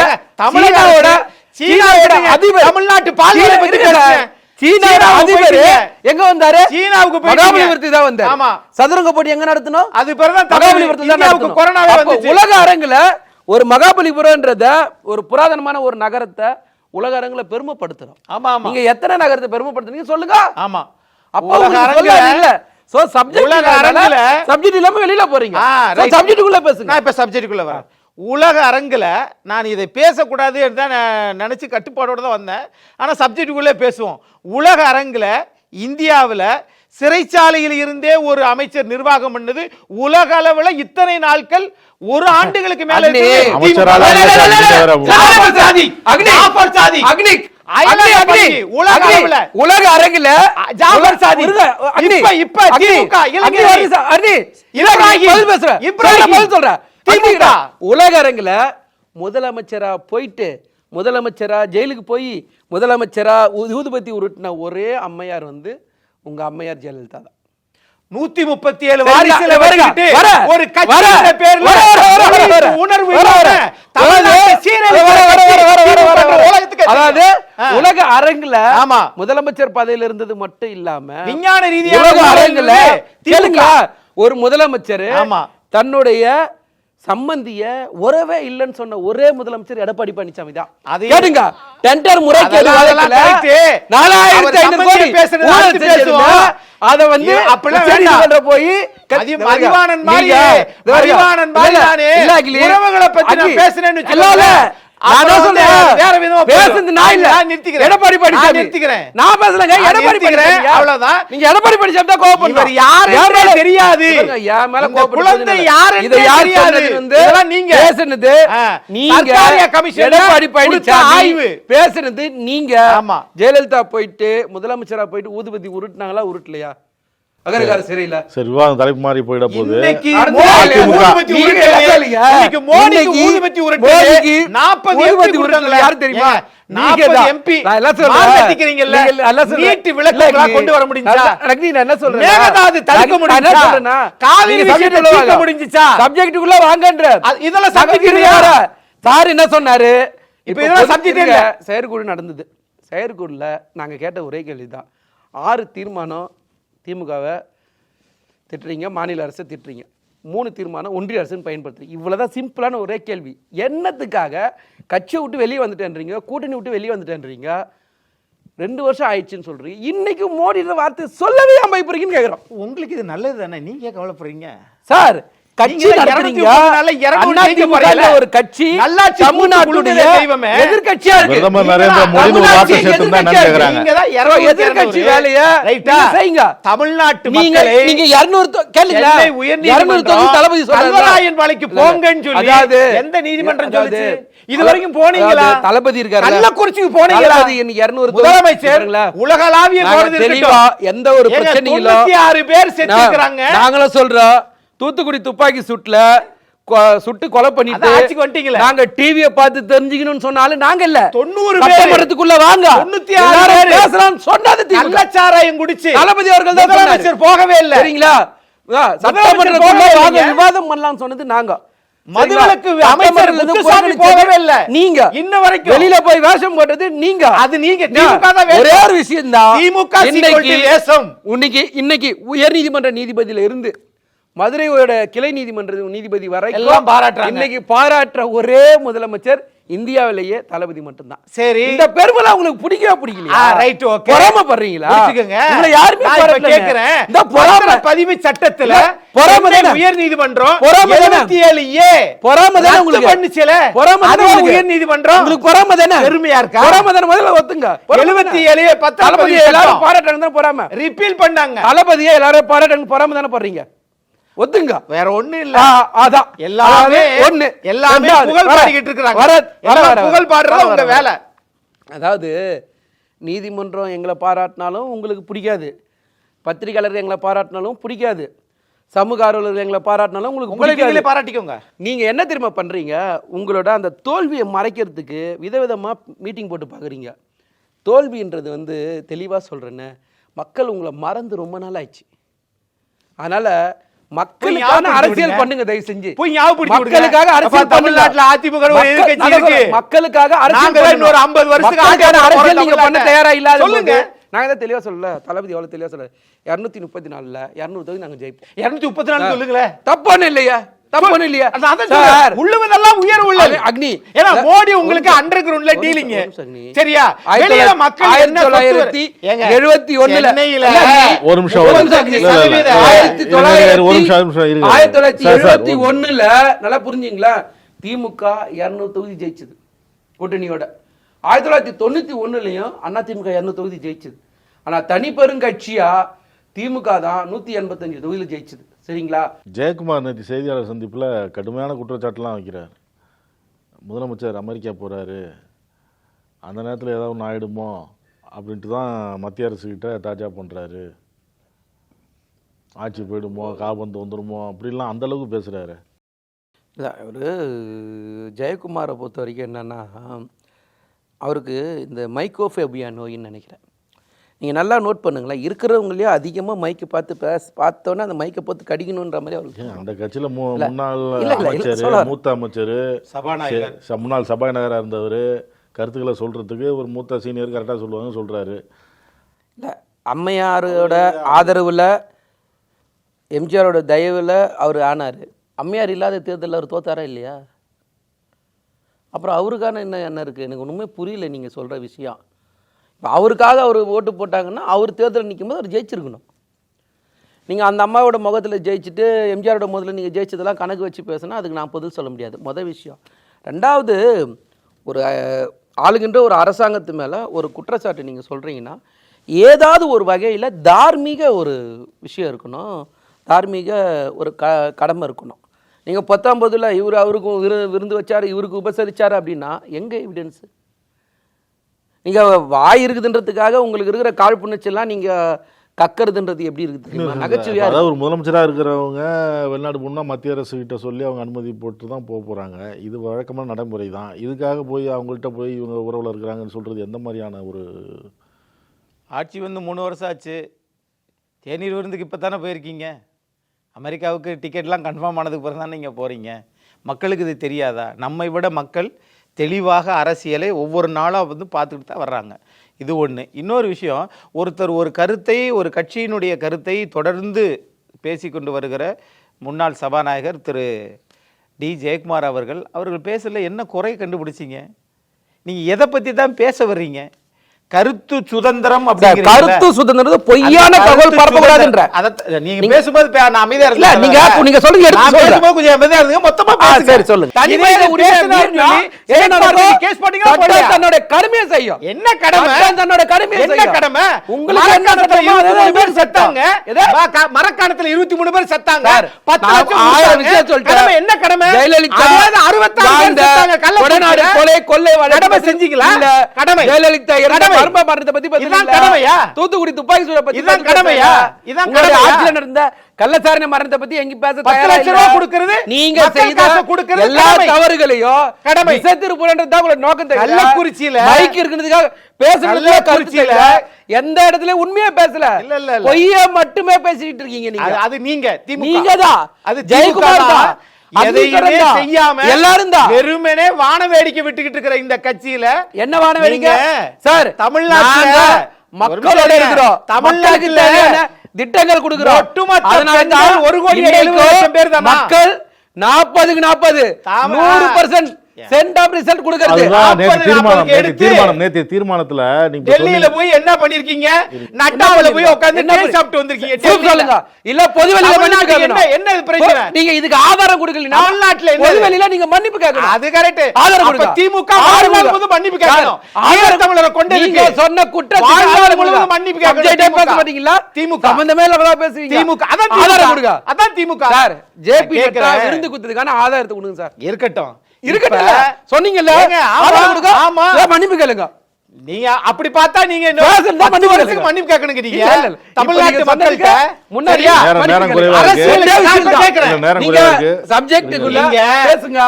அதிபர் தமிழ்நாட்டு பால்வளை பத்தி பேசுறேன். சீனா சீனாவுக்கு அதிபர் போயிட்டீங்க. எங்க வந்தாரு? சீனாவுக்கு போயிட்டீங்க. மகாபலிபுரத்துக்கு தான் வந்தாரு. ஆமா. சதுரங்க போட்டி எங்க நடத்தணும்? அது பிறகுதான் மகாபலிபுரத்துல தான் இந்தியாவுக்கு நடத்தணும். கொரோனாவே அப்போ வந்துச்சு. உலக அரங்குல ஒரு மகாபலிபுரம்ன்றத ஒரு புராதனமான ஒரு நகரத்தை உலக அரங்குல பெருமைப்படுத்துறோம். ஆமா ஆமா நீங்க எத்தனை நகரத்தை பெருமைப்படுத்துறீங்க சொல்லுங்க. ஆமா. அப்போ உலக உங்களுக்கு அரங்குல சொல்லாது இல்ல. சோ சப்ஜெக்ட் உலக அரங்குல சப்ஜெக்ட் இல்லாம வெளியில போறீங்க. right. சப்ஜெக்ட்டுக்குள்ள பேசுங்க. நான் இப்ப சப்ஜெக்ட்டுக்குள்ள வரேன். உலக அரங்குல நான் இதை பேசக்கூடாது தான் நினைச்சு கட்டுப்பாடோட தான் வந்தேன். ஆனா சப்ஜெக்ட்டுக்குள்ளே பேசுவோம். உலக அரங்குல இந்தியாவில் சிறைச்சாலையில் இருந்தே ஒரு அமைச்சர் நிர்வாகம் பண்ணது உலக அளவுல இத்தனை நாட்கள் ஒரு ஆண்டுகளுக்கு மேல உலக அரங்குல உலக அரங்குல முதலமைச்சரா போயிட்டு முதலமைச்சரா ஜெயிலுக்கு போய் முதலமைச்சரா ஊதுபத்தி உருட்டின ஒரே அம்மையார் வந்து உங்க அம்மையார் ஜெயலலிதா தான். 137 வாரிசுல வச்சிட்டு ஒரு கட்சியோட பேர்ல உணர்வு அதாவது உலக அரங்குல முதலமைச்சர் பதவியில இருந்தது மட்டும் இல்லாம விஞ்ஞான ரீதியாக உலக அரங்குல கேளுங்க, ஒரு முதலமைச்சர் தன்னுடைய சம்பந்திய உறவே இல்லன்னு சொன்ன ஒரே முதலமைச்சர் எடப்பாடி பழனிசாமி தான். கேளுங்க, டெண்டர் முறைகேடு வழக்குல 4500 கோடி பேசுறோம். அத வந்து அப்படியே போய் மதிவாணன் மாதிரி நானே உறவுகளை பத்தி நான் பேசுறேன்னு சொல்லல. எடப்பாடி பழனிசாமி நான் பேசலங்க. எடப்பாடி பழனிசாமி அவ்வளவுதான். நீங்க எடப்பாடி பழனிசாமி தான் கோபப்படுறீங்க. யாரே தெரியாது என் மேல கோபப்படுறது யாரு இத யார் சொன்னது வந்து நீங்க பேசுனது நீங்க எடப்பாடி பழனிசாமி பேசுனது நீங்க. ஜெயலலிதா போயிட்டு முதலமைச்சரா போயிட்டு ஊதுபத்தி உருட்டுனாங்களா உருட்டலையா? அகரகார சரியில்ல. சரி, விவாதம் தலைப்பு மாறி போயிட போகுது. யாரு தெரியுமா? கொண்டு வர முடிஞ்சா என்ன சொல்றேன்? சப்ஜெக்டுக்குள்ள வாங்கன்ற இதெல்லாம் சப்ஜெக்ட் சார் என்ன சொன்னாரு? இப்ப இதெல்லாம் சப்ஜெக்ட் இல்ல. செயற்குழு நடந்தது. செயற்குழுல நாங்க கேட்ட ஒரே கேள்விதான். 6 தீர்மானம் திமுகவை திட்டுறீங்க, மாநில அரசை திட்டுறீங்க, 3 தீர்மானம் ஒன்றிய அரசுன்னு பயன்படுத்துறீங்க. இவ்வளவுதான் சிம்பிளான ஒரே கேள்வி. என்னத்துக்காக கட்சியை விட்டு வெளியே வந்துட்டேன்றீங்க, கூட்டணி விட்டு வெளியே வந்துட்டேன்றீங்க, 2 வருஷம் ஆயிடுச்சுன்னு சொல்றீங்க. இன்னைக்கு மோடி வார்த்தை சொல்லவே பயப்படுறீங்கன்னு கேட்கிறோம். உங்களுக்கு இது நல்லது தானே, நீங்க கவலைப்படுறீங்க சார்? கட்சி நடத்துறீங்க, ஒரு கட்சி தமிழ்நாட்டுடைய எதிர்க்கட்சியா இருக்கு. எதிர்கட்சி வேலையை செய்யுங்க. தமிழ்நாட்டு நீங்க 200 கேளுங்க, 200 தளபதி சொல்றாங்க போங்கன்னு சொல்லி எந்த நீதிமன்றம் சொல்லுச்சு? இது வரைக்கும் போனீங்களா? தளபதி இருக்காரு, கள்ளக்குறிச்சிக்கு போனீங்களா? 200 முதலமைச்சர் உலகளாவிய தெளிவா எந்த ஒரு பிரச்சனையும் இல்ல. 96 பேர் செத்துக்கிறாங்க. நாங்களும் சொல்றோம், தூத்துக்குடி துப்பாக்கி சுட்டு கொலை பண்ணிட்டு நாங்க டிவியை பார்த்து தெரிஞ்சுக்கணும்னு சொன்னாலும் நாங்க இல்ல. 90 சட்டமன்றத்துக்குள்ள வாங்க, 96 பேர் பேசலாம் சொன்னது கள்ளச்சாராயம் குடிச்சு தளபதி அவர்கள் தான் முதலமைச்சர் போகவே இல்ல. சரிங்களா? சட்டமன்றத்துக்குள்ள வாங்க விவாதம் பண்ணலாம் சொன்னது நாங்க. மதுவிலக்கு அமைச்சர் முத்துசாமி போகவே இல்ல. நீங்க இன்ன வரைக்கும் வெளியில போய் வேஷம் போட்டது நீங்க. அது நீங்க திமுக தான். ஒரே ஒரு விஷயம் தான், திமுக இன்னைக்கு உயர் நீதிமன்ற நீதிபதியில இருந்து மதுரையோட கிளை நீதிமன்ற நீதிபதி வரை எல்லாம் பாராட்டுறாங்க. இன்னைக்கு பாராட்டுற ஒரே முதலமைச்சர் இந்தியாவிலேயே தளபதி மட்டும்தான். சரி, இந்த பெருமைலாம் உங்களுக்கு பிடிக்கவே பிடிக்கலையா? Right, okay. பொறாமப்படுறீங்களா? உங்களை யாருமே பாராட்டல. கேக்குறேன், இந்த பொறாமை பதிவு சட்டத்துல பொறாமை உயர் நீதிமன்றம் 77A பொறாமை தான உங்களுக்கு பண்ணுச்சல. பொறாமை உயர் நீதிமன்றம் உங்களுக்கு பொறாமை தான? பெருமையா இருக்கா? பொறாமை தான? முதல்ல ஒத்துங்க. 77A தளபதி எல்லாரும் பாராட்டணும் தான் பொறாமை. ரிப்பீல் பண்ணாங்க. தளபதியே எல்லாரும் பாராட்டணும் பொறாமை தான பண்றீங்க? ஒத்துங்க. வேற ஒண்ணு இல்ல. அதான் எல்லாமே ஒண்ணு. எல்லாமே புகழ் பாடிக்கிட்டு இருக்காங்க. புகழ் பாடுறது உங்க வேலை. அதாவது நீதிமன்றம் எங்களை பாராட்டினாலும் உங்களுக்கு பிடிக்காது, பத்திரிகையாளர்கள் எங்களை பாராட்டினாலும் பிடிக்காது, சமூக ஆர்வலர்கள் எங்களை பாராட்டினாலும் உங்களுக்கு பிடிக்காது. பாராட்டிக்கோங்க. நீங்க என்ன தெரியுமா பண்றீங்க? உங்களோட அந்த தோல்வியை மறைக்கிறதுக்கு விதவிதமா மீட்டிங் போட்டு பாக்குறீங்க. தோல்வின்றது வந்து தெளிவா சொல்றேன்னு, மக்கள் உங்களை மறந்து ரொம்ப நாள் ஆயிடுச்சு. அதனால மக்களுக்கான அரசியல் பண்ணுங்க, தயவு செஞ்சு. மக்களுக்காக அரசியல் தமிழ்நாட்டுல அதிமுக ஒரு எதிர்க்கட்சி இருக்கு. மக்களுக்காக அரசியல் இன்னொரு 50 வருஷத்துக்கு அரசியல் நீங்க பண்ண தயாரா இல்லாத சொல்லுங்க. நாங்கள் தான் தெளிவாக சொல்லல, தளபதி எவ்வளோ தெளிவாக சொல்ல 234ல் 200 தொகுதி நாங்கள் ஜெயிப்போம். 234 சொல்லுங்களேன். தப்பானு இல்லையா? தப்பானு இல்லையா? உள்ளுவதெல்லாம் உயர் உள்ளது அக்னி. ஏன்னா மோடி உங்களுக்கு அண்டர் கிரவுண்ட்ல டீலிங். சரியா? வெளியில மக்கள் 1971ல ஒரு நிமிஷம் 1971ல நல்லா புரிஞ்சுங்களா, திமுக 200 தொகுதி ஜெயிச்சது கூட்டணியோட. 1991லயும் அதிமுக 200 தொகுதி ஜெயிச்சது. ஆனா தனி பெருங்கட்சியா திமுக தான் 185 தொகுதியில ஜெயிச்சது. சரிங்களா? ஜெயக்குமார் நேற்று செய்தியாளர் சந்திப்பில் கடுமையான குற்றச்சாட்டுலாம் வைக்கிறார். முதலமைச்சர் அமெரிக்கா போகிறாரு, அந்த நேரத்தில் ஏதாவது ஒன்று ஆகிடுமோ அப்படின்ட்டு தான் மத்திய அரசுக்கிட்ட தாஜா பண்ணுறாரு, ஆட்சி போயிடுமோ காபந்து வந்துடுமோ அப்படிலாம் அந்தளவுக்கு பேசுகிறாரு. இல்லை, அவர் ஜெயக்குமாரை பொறுத்த வரைக்கும் என்னென்னா, அவருக்கு இந்த மைக்கோஃபேபியா நோயின்னு நினைக்கிறேன். நீங்கள் நல்லா நோட் பண்ணுங்களேன், இருக்கிறவங்களே அதிகமாக மைக்கு பார்த்தோன்னே அந்த மைக்கை பார்த்து கடிக்கணுன்ற மாதிரி அவருக்கு. அந்த கட்சியில் முன்னாள் அமைச்சர், மூத்த அமைச்சர், முன்னாள் சபாநாயகராக இருந்தவர், கருத்துக்களை சொல்கிறதுக்கு ஒரு மூத்த சீனியர் கரெக்டாக சொல்லுவாங்க சொல்கிறாரு. இல்லை, அம்மையாரோட ஆதரவில் எம்ஜிஆரோட தயவில் அவர் ஆனார். அம்மையார் இல்லாத தேர்தலில் அவர் தோத்தாரா இல்லையா? அப்புறம் அவருக்கான என்ன இருக்குது? எனக்கு ஒன்றுமே புரியல நீங்கள் சொல்கிற விஷயம். இப்போ அவருக்காக அவர் ஓட்டு போட்டாங்கன்னா அவர் தேர்தலில் நிற்கும் போது அவர் ஜெயிச்சிருக்கணும். நீங்கள் அந்த அம்மாவோட முகத்தில் ஜெயிச்சுட்டு எம்ஜிஆரோட முதல்ல நீங்கள் ஜெயிச்சதெல்லாம் கணக்கு வச்சு பேசுனா அதுக்கு நான் பதில் சொல்ல முடியாது. மொதல் விஷயம். ரெண்டாவது, ஒரு ஆளுகின்ற ஒரு அரசாங்கத்து மேலே ஒரு குற்றச்சாட்டு நீங்கள் சொல்கிறீங்கன்னா ஏதாவது ஒரு வகையில் தார்மீக ஒரு விஷயம் இருக்கணும், தார்மீக ஒரு கடமை இருக்கணும். நீங்கள் 19ல் அவருக்கும் விருந்து வச்சார், இவருக்கு உபசரித்தார் அப்படின்னா எங்கே எவிடன்ஸு? நீங்கள் வாய் இருக்குதுன்றதுக்காக உங்களுக்கு இருக்கிற காழ்ப்புணர்ச்சியெல்லாம் நீங்கள் கக்கிறதுன்றது எப்படி இருக்குது? நகைச்சுவையாக. அதாவது ஒரு முதலமைச்சராக இருக்கிறவங்க வெளிநாடு போனால் மத்திய அரசு கிட்ட சொல்லி அவங்க அனுமதி போட்டு தான் போக போகிறாங்க. இது வழக்கமான நடைமுறை தான். இதுக்காக போய் அவங்கள்ட்ட போய் இவங்க உறவில் இருக்கிறாங்கன்னு சொல்கிறது எந்த மாதிரியான ஒரு ஆட்சி வந்து 3 வருஷம் ஆச்சு. தேநீர் விருந்துக்கு இப்போ தானே போயிருக்கீங்க. அமெரிக்காவுக்கு டிக்கெட்லாம் கன்ஃபார்ம் ஆனதுக்கு பிறகு தானே நீங்கள் போகிறீங்க. மக்களுக்கு இது தெரியாதா? நம்மை விட மக்கள் தெளிவாக அரசியலை ஒவ்வொரு நாளாக வந்து பார்த்துக்கிட்டு தான் வர்றாங்க. இது ஒன்று. இன்னொரு விஷயம், ஒருத்தர் ஒரு கருத்தை, ஒரு கட்சியினுடைய கருத்தை தொடர்ந்து பேசிக்கொண்டு வருகிற முன்னாள் சபாநாயகர் திரு டி ஜெயக்குமார் அவர்கள் பேசல என்ன குறை கண்டுபிடிச்சிங்க? நீங்கள் எதை பற்றி தான் பேச வர்றீங்க? கருத்து சுதந்திரம் அப்படிங்கிற கருத்து சுதந்திரம் பொய்யான தகவல் பரப்பக்கூடாதுன்ற நீங்க பேசும்போது நான் அமைதியா இல்ல, நீங்க சொல்லுங்க, எடுத்து சொல்லுங்க. கொஞ்சம் அமைதியா இருங்க. மொத்தமா பேசுங்க. சரி, சொல்லுங்க. தனிமையில கேஸ் போட்டீங்க போடுங்க. தன்னோட கடமையை செய்யும். என்ன கடமை? தன்னோட கடமையை செய்யும். என்ன கடமை? உங்களுக்கு என்ன கடமை? 23 பேர் செத்தாங்க. மரக்காணத்துல 23 பேர் செத்தாங்க. 10 லட்சம் 1000 விஷயம் சொல்லிட்டாங்க. கடமை என்ன கடமை? ஜெயலலிதா 66 பேர் செத்தாங்க. கொடநாடு கொலை கடமை செஞ்சீங்களா? கடமை. ஜெயலலிதா மர்ம மரணத்தை பத்தி கடமையா? தூத்துக்குடி துப்பாக்கி சூட பத்தி இதான் கடமையா? இதான் கடமையா? ஆட்சியில நடந்த கள்ளச்சாரணை மரணத்தை பத்தி எங்க பேச 10 லட்சம் ரூபாய் கொடுக்கிறது நீங்க செய்த எல்லா தவறுகளையும் கடமை விசத்திருப்புன்றது தான் உங்களோட நோக்கம். கள்ளக்குறிச்சியில மைக் இருக்குன்றதுக்காக பேசுறதுல கருச்சியில எந்த இடத்துல உண்மையா பேசல, பொய்யா மட்டுமே பேசிட்டு இருக்கீங்க. நீங்க அது நீங்க தான் அது ஜெயக்குமார் தான். எதையுமே செய்யாம எல்லாரும் தான் வெறுமனே வான வேடிக்கை விட்டுக்கிட்டு இருக்கிற இந்த கட்சியில என்ன வான வேடிக்கை சார்? தமிழ்நாட்டுல மக்களோட இருக்கிறோம், தமிழ்நாட்டுல திட்டங்கள் கொடுக்கிறோம். ஒட்டுமொத்த 1,70,00,000 பேர் தான் மக்கள். 40க்கு 40 100% சென்ட் ஆப் ரிசல்ட் கொடுக்கிறது. நேத்து தீர்மானத்துல நீங்க டெல்லியில போய் என்ன பண்ணிருக்கீங்க? நட்டாவுல போய் உட்கார்ந்து டீ சாப்பிட்டு வந்திருக்கீங்க. சொல்லுங்க. இல்ல பொதுவெளியில மன்னிப்பு கேட்கணும். என்ன பிரச்சனை? நீங்க இதுக்கு ஆதாரம் கொடுக்கல. தமிழ்நாட்டுல பொதுவெளியில நீங்க மன்னிப்பு கேட்கணும். அது கரெக்ட். ஆதாரம் கொடுங்க. திமுக வாழ்நாள் முழுவதும் மன்னிப்பு கேட்கணும். ஆயிரம் தமிழரை கொண்டு நீங்க சொன்ன குற்றத்துக்கு வாழ்நாள் முழுவதும் மன்னிப்பு கேட்கணும். பேச மாட்டீங்களா? திமுக சம்பந்தமே இல்லாம பேசுவீங்க. திமுக அதான் ஆதாரம் கொடுங்க. அதான் திமுக சார். ஜேபி விருந்து குத்துறதுக்கான ஆதாரத்தை கொடுங்க சார். இருக்கட்டும். இருக்கட்டும் சொன்னீங்கல்ல, ஆமா மன்னிப்பு கேளுங்க. நீங்க அப்படி பார்த்தா நீங்க மன்னிப்பு கேட்கணுங்க. நீங்க தமிழ்நாட்டு மக்களுக்கு முன்னாடியா நீங்க சப்ஜெக்ட்டுக்குள்ள பேசுங்க.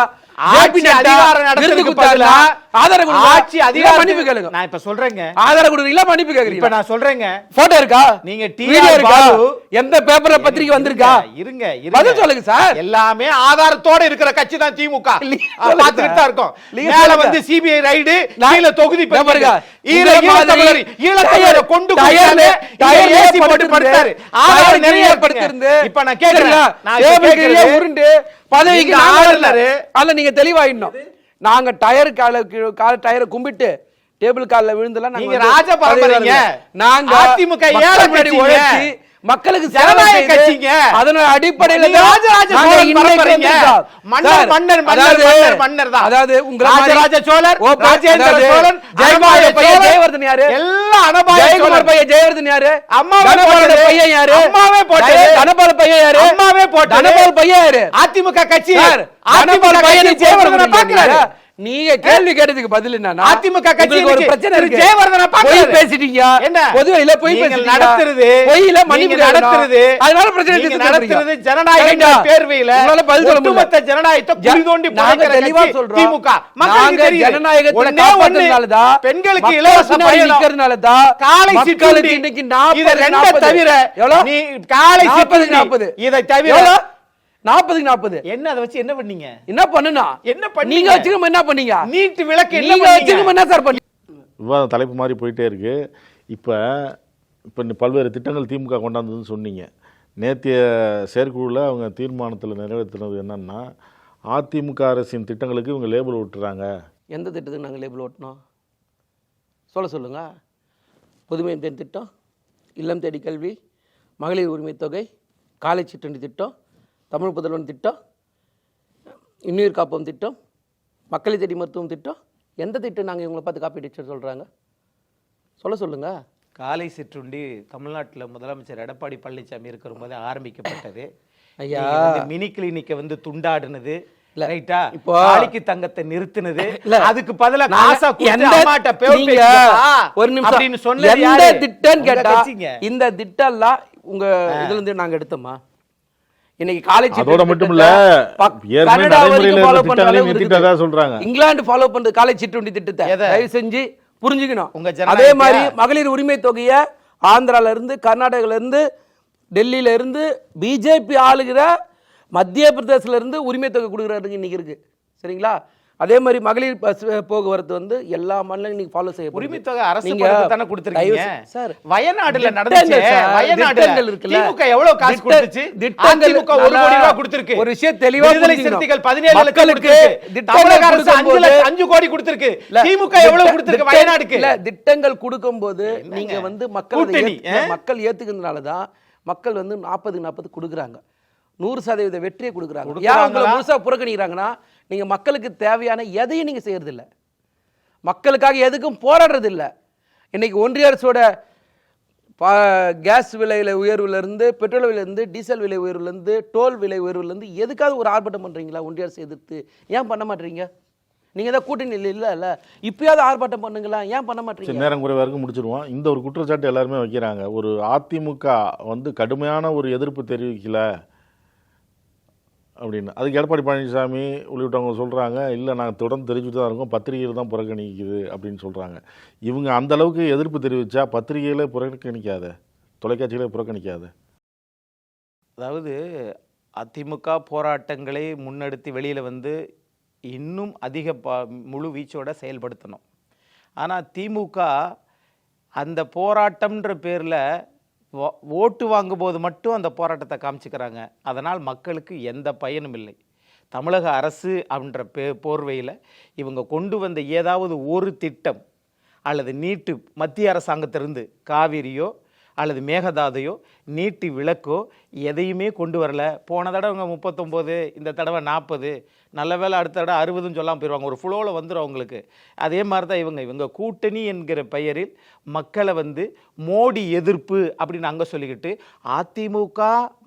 ஆட்சி அதிகாரம் நடத்துறதுக்கு பதிலா ஆதாரம் கொடுங்க. ஆட்சி இல்ல அதிகாரத்துக்கு மன்னிப்பு கேளுங்க. நான் இப்ப சொல்றேங்க. ஆதாரம் கொடுக்குறீங்களா மன்னிப்பு கேக்குறீங்க? இப்ப நான் சொல்றேங்க. போட்டோ இருக்கா? நீங்க வீடியோ இருக்கா? பாலு எந்த பேப்பர்ல பத்திரிக்கை வந்திருக்கா? இருங்க பதில் சொல்லுங்க சார். எல்லாமே ஆதாரத்தோட இருக்கிற கட்சி தான் திமுக. சொல்லுங்க பாத்துக்கிட்டு தான் இருக்கோம். நீங்க மேல சொல்லுங்க. வந்து சிபிஐ ரைடு, நான் கீழ தொகுதி பாருங்க. ஈழத்தமிழரை கொண்டு ஏசி போட்டு படுத்தாரு. ஆதாரம் நிறைய படுத்திருந்து. இப்ப நான் கேக்குறேன். உருண்டு பதவிக்கு ஆளுநர் அல்ல, நீங்க தெளிவாயிடணும். நாங்க டயர் டயரை கும்பிட்டு டேபிள் கால்ல விழுந்தலாம். நீங்க ராஜ பரம்பரைங்க. நாங்க அதிமுக ஏழை கட்சிங்க. மக்களுக்கு ஜனநாயக கட்சிங்க. அதனோட அடிப்படையில ராஜராஜ சோழன் பரம்பரைங்க. மன்னர் தான். அதாவது உங்க ராஜராஜ சோழர், ராஜேந்திர சோழன், ஜெயக்குமார் பையன் ஜெயவர்தன் யாரு? எல்லாம் அனபாய ஜெயக்குமார் பையன் ஜெயவர்தன் யாரு? அம்மாவே தனபாலோட பையன் யாரு? அம்மாவே போட்டது. தனபால் பையன் யாரு? அம்மாவே போட்டது. தனபால் பையன் யாரு? அதிமுக கட்சி. அதிமுக பையனை ஜெயவர்தனை பாக்குறாரு. நீங்க கேள்வி கேட்டதுக்கு பதில் என்னன்னா, அதிமுக கட்சி ஒரு பிரச்சனை இருக்கு. ஜெயவர்தனை பாக்குறாரு. போய் பேசிட்டீங்க. என்ன? பொதுவெளியில போய் நீங்க பேசிட்டீங்க. நடத்துறது, பொய்யில மன்னிப்பு நீங்க நடத்துறது, அதனால பிரச்சனை நீங்க தீர்த்து நடத்துறது சொல்றீங்க. ஜனநாயக பேர்வையில உங்களால பதில் சொல்ல முடியல. ஒட்டுமொத்த ஜனநாயகத்தை குழி தோண்டி நாங்க புதைக்கிற தெளிவா கட்சி சொல்றோம். திமுக. நாங்க மக்களுக்கு தெரியுது. ஜனநாயகத்தை ஒண்ணே காப்பாத்துறதுனால தான், பெண்களுக்கு இலவச பயணம் நிக்கிறதுனால தான், காலை மக்களுக்கு சிற்றுண்டி இன்னைக்கு இத 40 ரெண்ட தவிர எவ்வளவு? நீ காலை 40 சிற்றுண்டி 40 இதை தவிர 40 என்ன அதை வச்சு என்ன பண்ணீங்க? என்ன பண்ணுனா? என்ன பண்ணீங்க? நீங்க வச்சுக்க என்ன பண்ணீங்க? நீட் விளக்கு என்ன நீங்க பண்ணீங்க? வச்சுக்க என்ன சார் பண்ணீங்க? விவாதம் தலைப்பு மாதிரி போயிட்டே இருக்கு. இப்போ பல்வேறு திட்டங்கள் திமுக கொண்டாந்ததுன்னு சொன்னீங்க. நேற்றைய செயற்குழுவில் அவங்க தீர்மானத்தில் நிறைவேற்றினது என்னன்னா, அதிமுக அரசின் திட்டங்களுக்கு இவங்க லேபிள் விட்டுறாங்க. எந்த திட்டத்துக்கு நாங்கள் லேபிள் ஓட்டணும் சொல்லுங்க. புதுமை பெண் திட்டம், இல்லம் தேடி கல்வி, மகளிர் உரிமை தொகை, காலை சிற்றுண்டி திட்டம், தமிழ் புதல்வன் திட்டம், இன்னுயிர் காப்போம் திட்டம், மக்களை தேடி மருத்துவம் திட்டம், எந்த திட்டம் நாங்கள் இவங்களை பார்த்து காப்பி டீச்சர் சொல்கிறாங்க சொல்லுங்க. காலை சிற்றுண்டி தமிழ்நாட்டில் முதலமைச்சர் எடப்பாடி பழனிசாமி இருக்கிற போது ஆரம்பிக்கப்பட்டது. ஐயா, மினி கிளினிக்கை வந்து துண்டாடுனது, ரைட்டா? இப்போ தாலிக்கு தங்கத்தை நிறுத்துனது, அதுக்கு பதிலா காசா கொடுத்து அம்மாட்ட நீங்க ஒரு நிமிஷம் அப்படின்னு சொன்னது எந்த யாரு? திட்டம் கேட்டா கட்சிங்க. இந்த திட்டம் எல்லாம் உங்க இதுல இருந்து நாங்க எடுத்தோமா? இன்னைக்கு காலேஜ் அதோட மட்டும் இல்ல, ஏற்கனவே நடைமுறையில் இருந்த திட்டங்களையும் நிறுத்திட்டதா சொல்றாங்க. இங்கிலாந்து ஃபாலோ பண்றது காலேஜ் சிற்றுண்டி திட்டத்தை தயவு செஞ்சு புரிஞ்சுக்கணும். உங்க அதே மாதிரி மகளிர் உரிமை தொகையை ஆந்திரால இருந்து, கர்நாடகால இருந்து, டெல்லியில இருந்து, பிஜேபி ஆளுகிற மத்திய பிரதேசல இருந்து உரிமை தொகை கொடுக்குறாருங்க இன்னைக்கு இருக்கு. சரிங்களா? அதே மாதிரி மகளிர் பஸ் போக்குவரத்து வந்து எல்லா மாநிலங்களும் நீங்க ஃபாலோ செய்ய உரிமை தொகை அரசு தானே கொடுத்திருக்கீங்க சார். வயநாடுல நடந்துச்சு. வயநாடுல இருக்குல்ல, திமுக எவ்வளவு காசு கொடுத்துச்சு? அதிமுக 1 கோடி ரூபாய் கொடுத்திருக்கு. ஒரு விஷயம் தெளிவா விடுதலை சிறுத்தைகள் 17 லட்சம் கொடுத்திருக்கு. தமிழக அரசு 5 கோடி கொடுத்திருக்கு. திமுக எவ்வளவு கொடுத்திருக்கு வயநாடுக்கு? இல்ல, திட்டங்கள் கொடுக்கும்போது நீங்க வந்து மக்கள் ஏத்துக்கிறதுனால தான் மக்கள் வந்து 40 கொடுக்குறாங்க. 100% வெற்றியை கொடுக்குறாங்க. ஏன் உங்களை முழுசா புறக்கணிக்கிறாங்கன்னா, நீங்க மக்களுக்கு தேவையான எதையும் நீங்க செய்யறது இல்லை, மக்களுக்காக எதுக்கும் போராடுறது இல்லை. இன்னைக்கு ஒன்றிய அரசோட கேஸ் விலையில உயர்வுலேருந்து, பெட்ரோல் விலையிலேருந்து, டீசல் விலை உயர்வுலேருந்து, டோல் விலை உயர்வுலேருந்து எதுக்காவது ஒரு ஆர்ப்பாட்டம் பண்ணுறீங்களா? ஒன்றிய அரசு எதிர்த்து ஏன் பண்ண மாட்டீங்க? நீங்கள் தான் கூட்டணி இல்லை, இப்பயாவது ஆர்ப்பாட்டம் பண்ணுங்களா? ஏன் பண்ண மாட்டீங்க? நேரம் குறைவாக இருக்கு, முடிச்சிருவோம். இந்த ஒரு குற்றச்சாட்டு எல்லாருமே வைக்கிறாங்க. ஒரு அதிமுக வந்து கடுமையான ஒரு எதிர்ப்பு தெரிவிக்கல அப்படின்னு. அதுக்கு எடப்பாடி பழனிசாமி உள்ளிட்டவங்க சொல்கிறாங்க, இல்லை நாங்கள் தொடர்ந்து தெரிவிச்சுட்டு தான் இருக்கோம், பத்திரிகையில் தான் புறக்கணிக்குது அப்படின்னு சொல்கிறாங்க. இவங்க அந்த அளவுக்கு எதிர்ப்பு தெரிவித்தா பத்திரிகைகளே புறக்கணிக்காத, தொலைக்காட்சிகளே புறக்கணிக்காது. அதாவது அதிமுக போராட்டங்களை முன்னெடுத்து வெளியில் வந்து இன்னும் அதிக முழு வீச்சோட செயல்படுத்தணும். ஆனால் திமுக அந்த போராட்டம்ன்ற பேரில் ஓட்டு வாங்கும்போது மட்டும் அந்த போராட்டத்தை காமிச்சிக்கிறாங்க. அதனால் மக்களுக்கு எந்த பயனும் இல்லை. தமிழக அரசு அப்படின்ற போர்வையில் இவங்க கொண்டு வந்த ஏதாவது ஒரு திட்டம் அல்லது நீட்டு, மத்திய அரசாங்கத்திலிருந்து காவிரியோ அல்லது மேகதாதையோ நீட்டு விளக்கோ எதையுமே கொண்டு வரல. போன தடவை 39, இந்த தடவை 40, நல்ல வேலை அடுத்த தடவை 60ன்னு சொல்லாமல் போயிடுவாங்க. ஒரு ஃப்ளோவில் வந்துடும் அவங்களுக்கு. அதே மாதிரி தான் இவங்க கூட்டணி என்கிற பெயரில் மக்களை வந்து மோடி எதிர்ப்பு அப்படின்னு அங்கே சொல்லிக்கிட்டு அதிமுக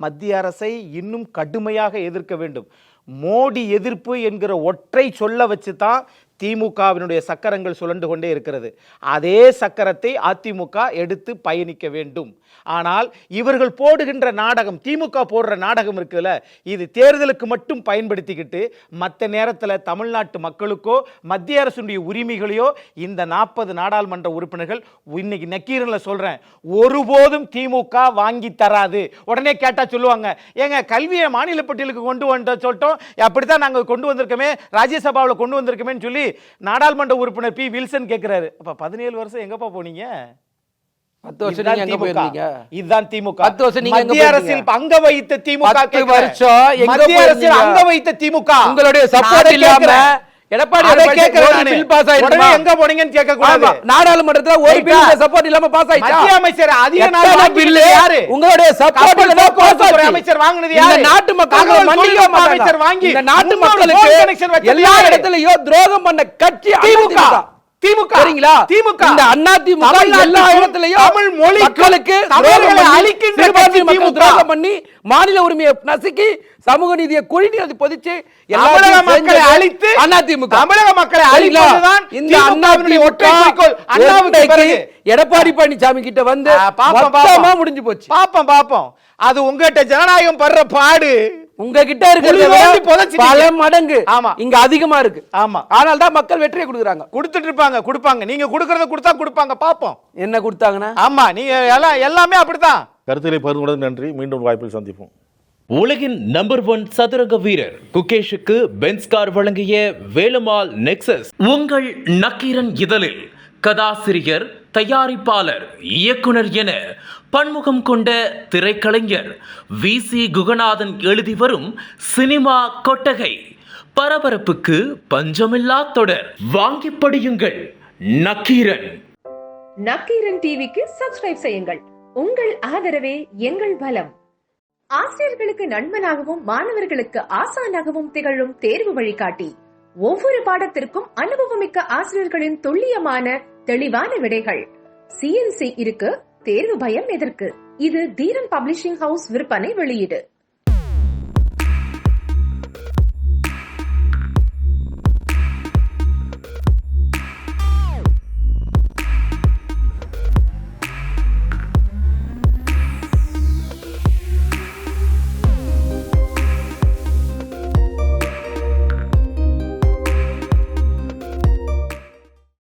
மத்திய அரசை இன்னும் கடுமையாக எதிர்க்க வேண்டும். மோடி எதிர்ப்பு என்கிற ஒற்றை சொல்ல வச்சு தான் திமுகவினுடைய சக்கரங்கள் சுழண்டு கொண்டே இருக்கிறது. அதே சக்கரத்தை அதிமுக எடுத்து பயணிக்க வேண்டும். ஆனால் இவர்கள் போடுகின்ற நாடகம், திமுக போடுற நாடகம் இருக்குல்ல, இது தேர்தலுக்கு மட்டும் பயன்படுத்திக்கிட்டு மற்ற நேரத்தில் தமிழ்நாட்டு மக்களுக்கோ மத்திய அரசுடைய உரிமைகளையோ இந்த 40 நாடாளுமன்ற உறுப்பினர்கள் இன்னைக்கு நக்கீரனில் சொல்றேன், ஒருபோதும் திமுக வாங்கி தராது. உடனே கேட்டா சொல்லுவாங்க, ஏங்க கல்வியை மாநில பட்டியலுக்கு கொண்டு வந்து சொல்லிட்டோம், அப்படித்தான் நாங்கள் கொண்டு வந்திருக்கோமே, ராஜ்யசபாவில் கொண்டு வந்திருக்கோமே சொல்லி நாடாளுமன்ற உறுப்பினர் பி வில்சன் கேட்கிறாரு. அப்ப 17 வருஷம் எங்கப்பா போனீங்க? 10 வருஷம் நீங்க எங்க போயிருந்தீங்க? இதுதான் திமுக. 10 வருஷம் நீங்க மத்திய அரசில் அங்க வைத்த திமுக. 10 வருஷம் எங்க மத்திய அரசில் அங்க வைத்த திமுக. உங்களுடைய சப்போர்ட் இல்லாம எடப்பாடி பில் பாஸ் ஆயிடுமா? எங்க போனீங்கன்னு கேட்க கூடாது. நாடாளுமன்றத்துல ஒரு பில் சப்போர்ட் இல்லாம பாஸ் ஆயிடுச்சா? மத்திய அமைச்சர் அதிக நாள் பில் யாரு? உங்களுடைய சப்போர்ட் இல்லாம பாஸ் ஆயிடுச்சு. அமைச்சர் வாங்குனது யாரு? இந்த நாட்டு மக்களுக்கு மன்னிக்க அமைச்சர் வாங்கி இந்த நாட்டு மக்களுக்கு எல்லா இடத்துலயும் துரோகம் பண்ண கட்சி திமுக. திமுக சரிங்களா? திமுக இந்த அண்ணா திமுக எல்லா இடத்துலயும் தமிழ் மொழி மக்களுக்கு தமிழர்களை அழிக்கின்ற கட்சி திமுக பண்ணி மாநில உரிமையை நசுக்கி சமூக நீதியை குழிநீர் பொதிச்சு தமிழக மக்களை அழித்து அண்ணா திமுக தமிழக மக்களை அழிப்பதுதான் இந்த அண்ணாவினுடைய ஒற்றை குறிக்கோள். அண்ணாவுக்கு பிறகு எடப்பாடி பழனிசாமி கிட்ட வந்து பாப்பமா முடிஞ்சு போச்சு. பாப்போம் அது உங்ககிட்ட ஜனநாயகம் படுற பாடு உங்ககிட்ட இருக்கிறது பல மடங்கு. ஆமா, இங்க அதிகமா இருக்கு. ஆமா, ஆனால் தான் மக்கள் வெற்றியை கொடுக்குறாங்க. கொடுப்பாங்க. நீங்க கொடுக்கறத கொடுத்தா கொடுப்பாங்க. பாப்போம் என்ன கொடுத்தாங்கன்னா. ஆமா, நீங்க எல்லாமே அப்படித்தான். கருத்துக்களை பகிர்ந்து நன்றி. மீண்டும் வாய்ப்பில் சந்திப்போம். உலகின் நம்பர் 1 சதுரங்க வீரர் குகேஷுக்கு பென்ஸ் கார் வழங்கிய வேலுமால் நெக்சஸ். உங்கள் நக்கீரன் இதழில் கதாசிரியர், தயாரிப்பாளர், இயக்குனர் என பன்முகம் கொண்ட திரைக்கலைஞர் VC குகநாதன் எழுதி வரும் சினிமா கொட்டகை. பரபரப்புக்கு பஞ்சமில்லா தொடர். வாங்கி படியுங்கள் நக்கீரன். நக்கீரன் டிவிக்கு சப்ஸ்கிரைப் செய்யுங்கள். உங்கள் ஆதரவே எங்கள் பலம். ஆசிரியர்களுக்கு நண்பனாகவும் மாணவர்களுக்கு ஆசானாகவும் திகழும் தேர்வு வழிகாட்டி. ஒவ்வொரு பாடத்திற்கும் அனுபவமிக்க ஆசிரியர்களின் துல்லியமான தெளிவான விடைகள். CNC இருக்கு, தேர்வு பயம் எதற்கு? இது தீரன் பப்ளிஷிங் ஹவுஸ் விற்பனை வெளியீடு.